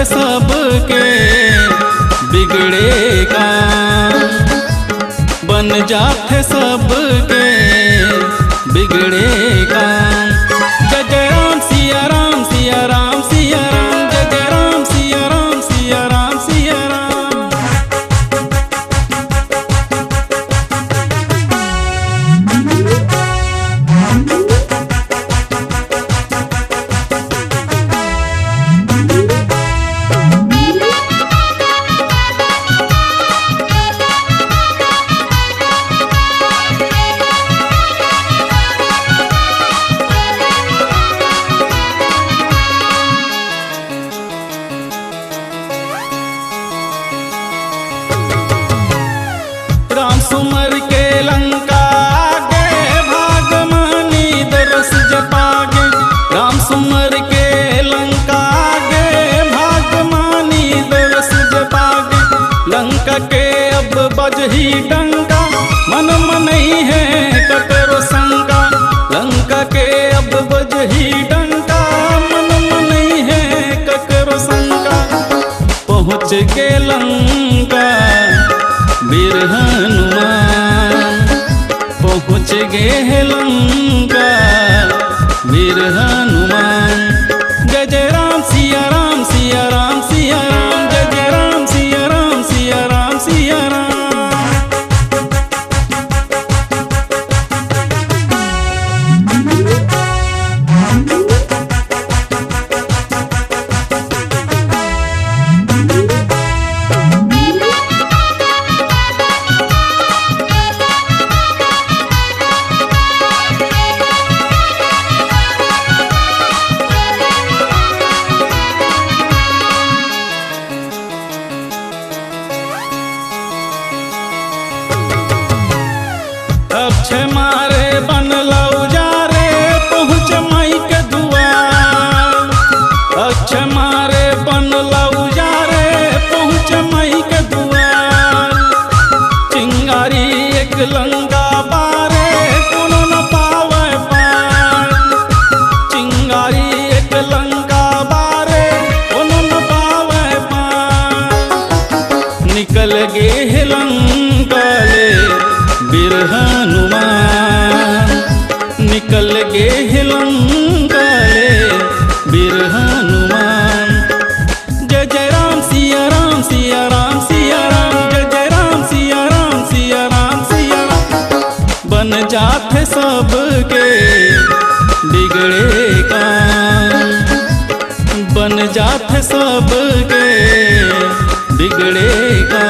सबके बिगड़े काम, बन जाते सबके बिगड़े काम। जय जय राम सिया राम सिया राम सिया राम, जय जय राम सिया राम सिया राम सिया राम। राम सुमर के लंका गे भाग मानी दरस जपागे, राम सुमर के लंका गे भाग मानी दरस जपागे। लंका के अब बजही डंका मन मनई है ककरो शंका, लंका के अब बजही डंका मन मनई है ककरो शंका। पहुँच के लंका वीर हनुमान, पहुँच गए लंका वीर हनुमान। जय जय राम सिया राम सिया राम सिया राम, जय जय राम सिया राम सिया राम सिया राम। अक्षय मारे बनला उजारे पहुँच माई के दुआर, अक्षय मारे बनला उजारे पहुँच माई के दुआर। चिंगारी एक लंका बारे कोनो न पावे पार, चिंगारी एक लंका बारे कोनो न पावे पार। निकल गे लंका ले वीर हनुमान, निकल गे लंका ले वीर हनुमान। जय जय राम सिया राम सिया राम सिया राम, जय जय राम सिया राम सिया राम सिया राम। बन जाते सबके बिगड़े काम, बन जाते सबके बिगड़े काम।